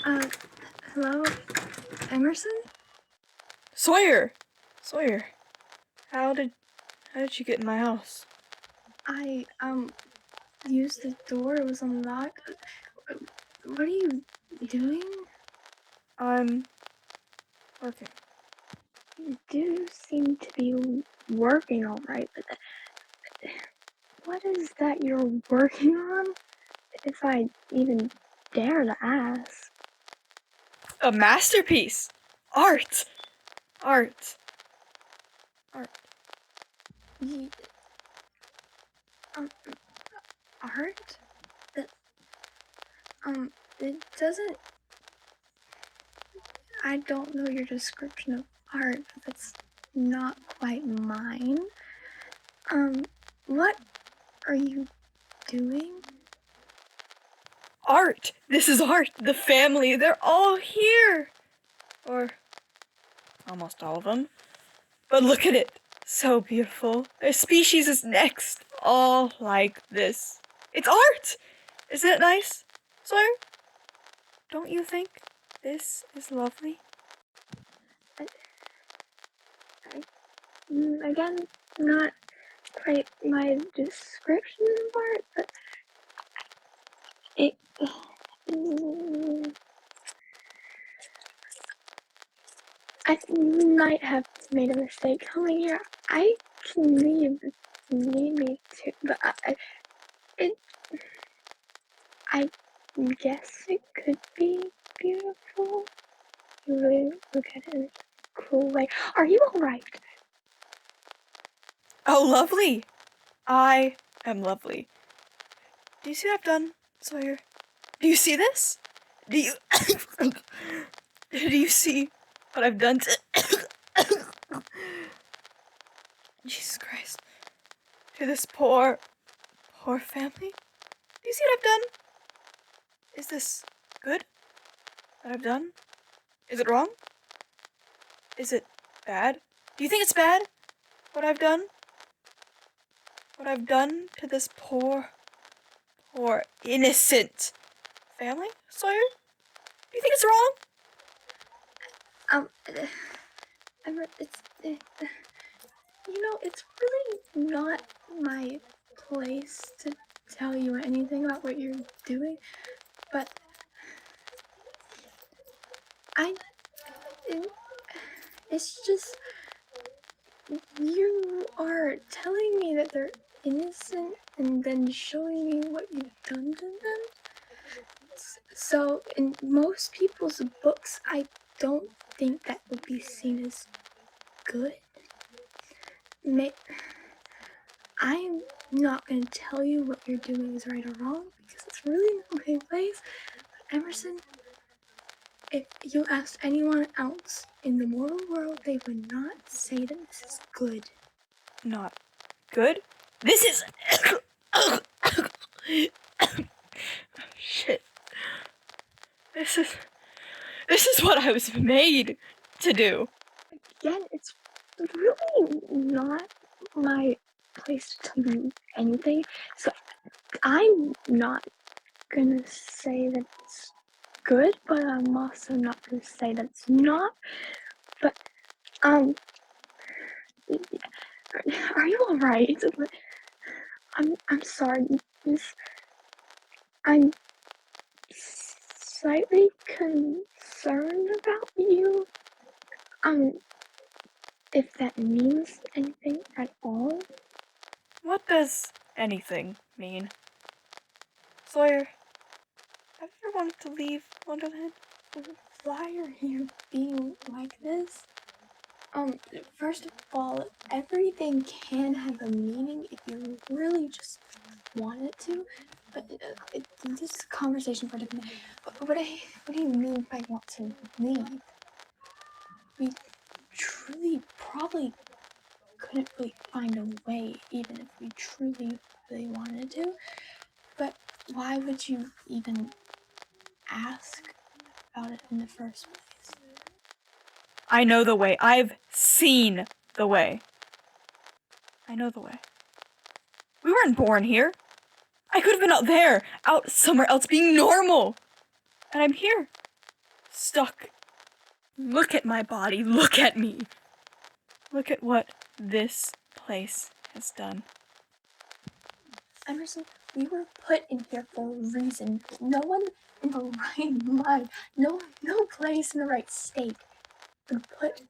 Uh, hello, Emerson? Sawyer! Sawyer, how did you get in my house? I, used the door, it was unlocked. What are you doing? I'm working. You do seem to be working alright, but what is that you're working on? If I even dare to ask. A masterpiece! Art! Art. Art. Ye- um, art? That, it doesn't. I don't know your description of art, but that's not quite mine. What are you doing? Art! This is art! The family, they're all here! Or almost all of them. But look at it! So beautiful. Their species is next. All like this. It's art! Isn't it nice, Sawyer? Don't you think this is lovely? Again, not quite my description of art, but it. I might have made a mistake coming here. I can leave if you need me to, but it, I guess it could be beautiful. You really look at it in a cool way. Are you alright? Oh, lovely! I am lovely. Do you see what I've done, Sawyer? Do you see this? Do you do you see what I've done to Jesus Christ, to this poor family? Do you see what I've done? Is this good that I've done? Is it wrong? Is it bad? Do you think it's bad what I've done? What I've done to this poor innocent family, Sawyer? Do you think it's wrong? Um, it's, it's really not my place to tell you anything about what you're doing, but it, it's just, you are telling me that they're innocent and then showing me what you've done to them. So, in most people's books, I don't think that would be seen as good. I'm not going to tell you what you're doing is right or wrong because it's really not my place. But Emerson, if you asked anyone else in the moral world, they would not say that this is good. Not good? This is shit. This is what I was made to do. Again, it's really not my place to tell you anything. So I'm not gonna say that it's good, but I'm also not gonna say that it's not. But are you alright? I'm sorry. I'm slightly concerned about you. If that means anything at all. What does anything mean? Sawyer, have you ever wanted to leave Wonderland? Why are you being like this? First of all, everything can have a meaning if you really just want it to. But this is a conversation for a different day. What do you mean by want to leave? We truly probably couldn't really find a way, even if we truly really wanted to. But why would you even ask about it in the first place? I know the way. I've seen the way. I know the way. We weren't born here. I could have been out there, out somewhere else, being normal. And I'm here. stuck. Look at my body. Look at me. Look at what this place has done. Emerson, we were put in here for a reason. No one in the right mind, no place in the right state would put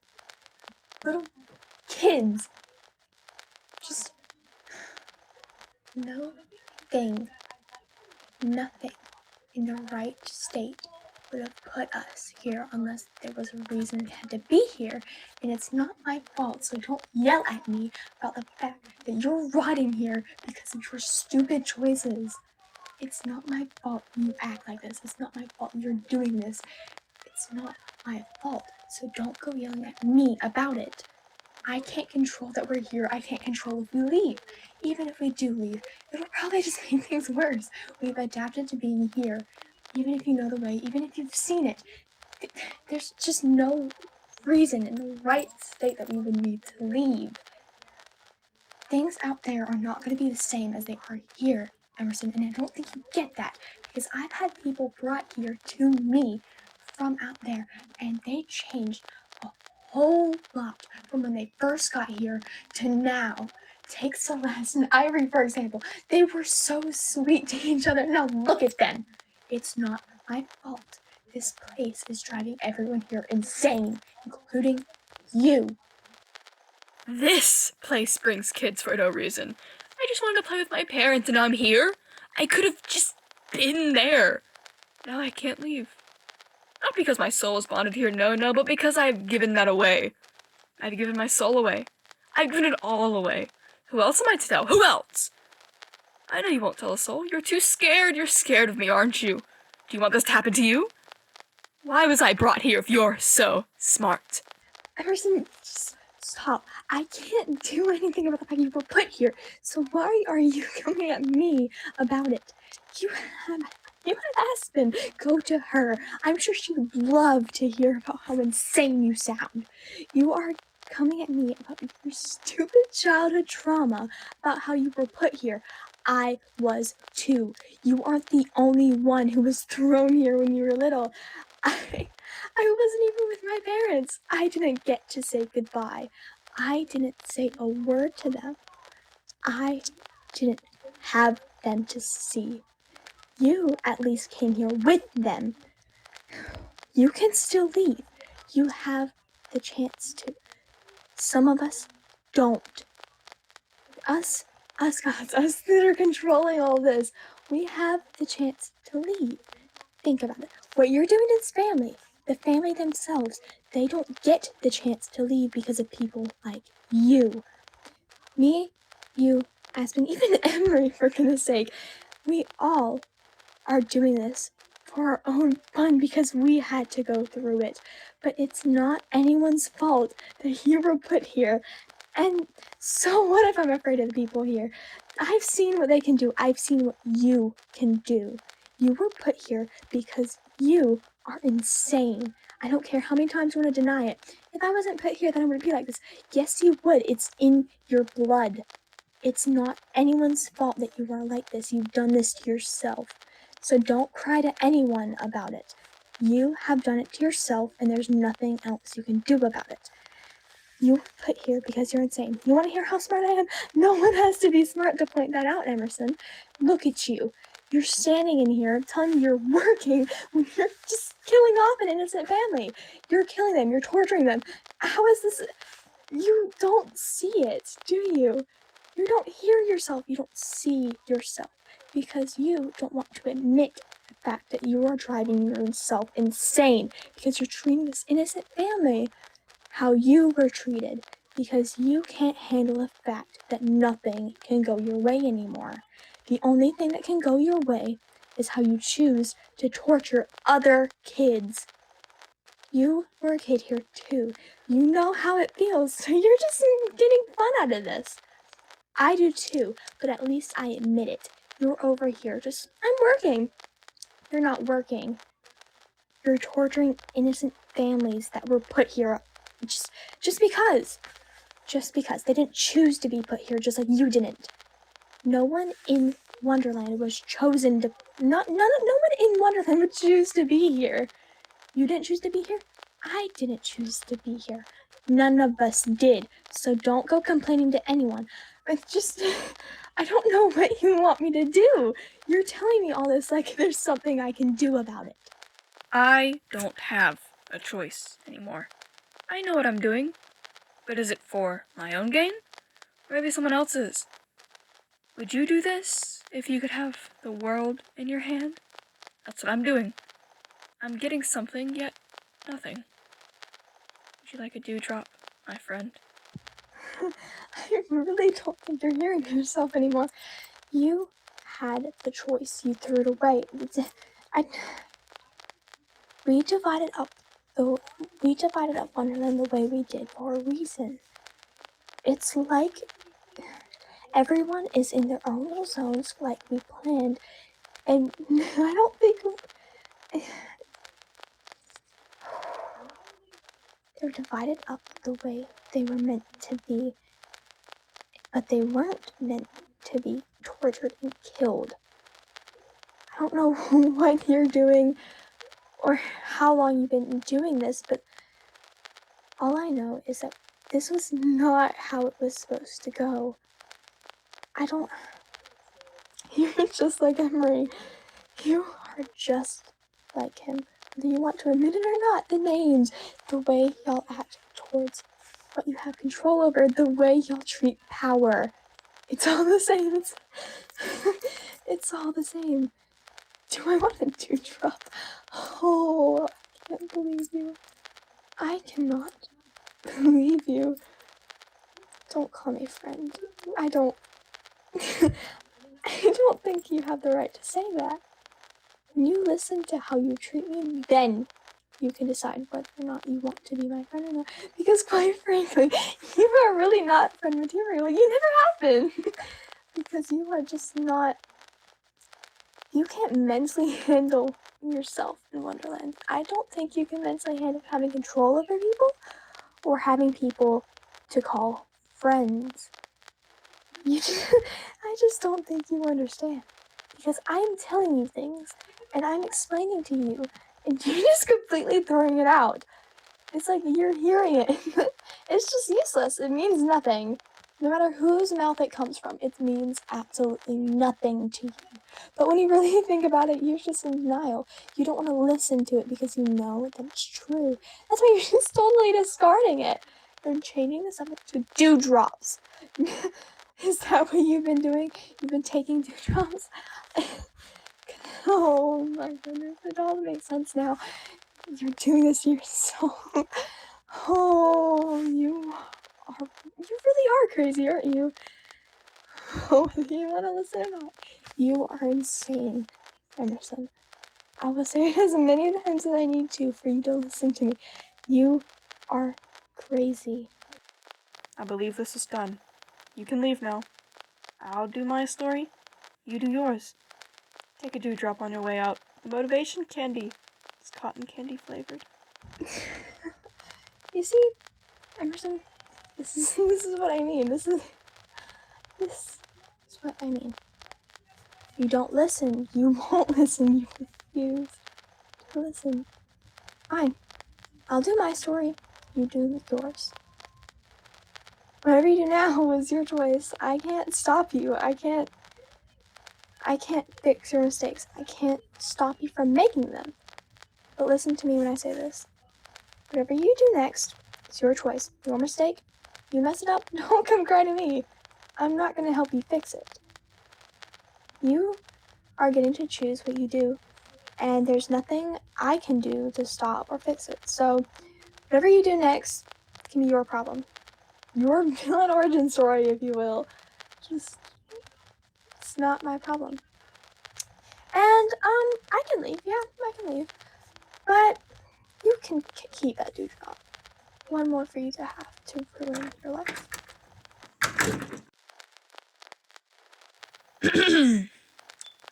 little kids. Just nothing in the right state would have put us here unless there was a reason we had to be here. And it's not my fault, so don't yell at me about the fact that you're rotting here because of your stupid choices. It's not my fault you act like this. It's not my fault you're doing this. It's not my fault. So don't go yelling at me about it. I can't control that we're here. I can't control if we leave. Even if we do leave, it'll probably just make things worse. We've adapted to being here. Even if you know the way, even if you've seen it, there's just no reason in the right state that we would need to leave. Things out there are not going to be the same as they are here, Emerson, and I don't think you get that, because I've had people brought here to me from out there, and they changed a whole lot from when they first got here to now. Take Celeste and Ivory, for example. They were so sweet to each other. Now look at them. It's not my fault. This place is driving everyone here insane, including you. This place brings kids for no reason. I just wanted to play with my parents and I'm here. I could have just been there. Now I can't leave. Not because my soul is bonded here, no, but because I've given that away. I've given my soul away. I've given it all away. Who else am I to tell? Who else? I know you won't tell a soul. You're too scared. You're scared of me, aren't you? Do you want this to happen to you? Why was I brought here if you're so smart? Emerson, just stop. I can't do anything about the fact you were put here. So why are you coming at me about it? You had Aspen. Go to her. I'm sure she would love to hear about how insane you sound. You are coming at me about your stupid childhood trauma, about how you were put here. I was too. You aren't the only one who was thrown here when you were little. I wasn't even with my parents. I didn't get to say goodbye. I didn't say a word to them. I didn't have them to see. You at least came here with them. You can still leave. You have the chance to. Some of us don't. Us gods, us that are controlling all this, we have the chance to leave. Think about it. What you're doing is family. The family themselves, they don't get the chance to leave because of people like you. Me, you, Aspen, even Emery, for goodness sake. We all are doing this for our own fun because we had to go through it. But it's not anyone's fault that you were put here. And so what if I'm afraid of the people here? I've seen what they can do. I've seen what you can do. You were put here because you are insane. I don't care how many times you want to deny it. If I wasn't put here, then I wouldn't be like this. Yes, you would. It's in your blood. It's not anyone's fault that you are like this. You've done this to yourself. So don't cry to anyone about it. You have done it to yourself, and there's nothing else you can do about it. You were put here because you're insane. You want to hear how smart I am? No one has to be smart to point that out, Emerson. Look at you. You're standing in here telling me you're working when you're just killing off an innocent family. You're killing them. You're torturing them. How is this? You don't see it, do you? You don't hear yourself. You don't see yourself because you don't want to admit the fact that you are driving yourself insane because you're treating this innocent family how you were treated because you can't handle the fact that nothing can go your way anymore. The only thing that can go your way is how you choose to torture other kids. You were a kid here too. You know how it feels, so you're just getting fun out of this. I do too, but at least I admit it. You're over here I'm working. You're not working. You're torturing innocent families that were put here just because. Just because. They didn't choose to be put here just like you didn't. No one in Wonderland was chosen to... No one in Wonderland would choose to be here. You didn't choose to be here. I didn't choose to be here. None of us did. So don't go complaining to anyone. It's just, I don't know what you want me to do. You're telling me all this like there's something I can do about it. I don't have a choice anymore. I know what I'm doing, but is it for my own gain? Or maybe someone else's? Would you do this if you could have the world in your hand? That's what I'm doing. I'm getting something, yet nothing. Would you like a dewdrop, my friend? I really don't think you're hearing yourself anymore. You had the choice. You threw it away. I, we divided up Wonderland the way we did for a reason. It's like everyone is in their own little zones like we planned, and I don't think they're divided up the way they were meant to be, but they weren't meant to be tortured and killed. I don't know what you're doing or how long you've been doing this, but all I know is that this was not how it was supposed to go. You're just like Emery. You are just like him. Whether you want to admit it or not, the names, the way y'all act towards what you have control over, the way y'all treat power. It's all the same. It's all the same. Do I want a dewdrop? Oh, I can't believe you. I cannot believe you. Don't call me friend. I don't think you have the right to say that. When you listen to how you treat me, then you can decide whether or not you want to be my friend or not. Because quite frankly, you are really not friend material. You never have been. Because you are just not. You can't mentally handle yourself in Wonderland. I don't think you can mentally handle having control over people or having people to call friends. I just don't think you understand. Because I'm telling you things, and I'm explaining to you, and you're just completely throwing it out. It's like you're hearing it. It's just useless. It means nothing. No matter whose mouth it comes from, it means absolutely nothing to you. But when you really think about it, you're just in denial. You don't want to listen to it because you know that it's true. That's why you're just totally discarding it. You're changing the subject to dewdrops. Is that what you've been doing? You've been taking dewdrops? Oh my goodness, it all makes sense now. You're doing this to yourself. Oh, you really are crazy, aren't you? Oh, whether you want to listen or not, you are insane, Emerson. I will say it as many times as I need to for you to listen to me. You are crazy. I believe this is done. You can leave now. I'll do my story. You do yours. Take a dewdrop on your way out. The motivation candy. It's cotton candy flavored. You see, Emerson, this is what I mean. This is what I mean. You don't listen. You won't listen. You refuse to listen. Fine. I'll do my story. You do yours. Whatever you do now is your choice. I can't stop you. I can't fix your mistakes. I can't stop you from making them. But listen to me when I say this. Whatever you do next is your choice. Your mistake. You mess it up, don't come cry to me. I'm not going to help you fix it. You are getting to choose what you do, and there's nothing I can do to stop or fix it. So whatever you do next can be your problem. Your villain origin story, if you will. Just, it's not my problem. And, I can leave. Yeah, I can leave. But you can keep that dewdrop. One more for you to have to ruin your life.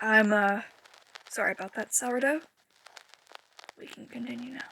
I'm, sorry about that, sourdough. We can continue now.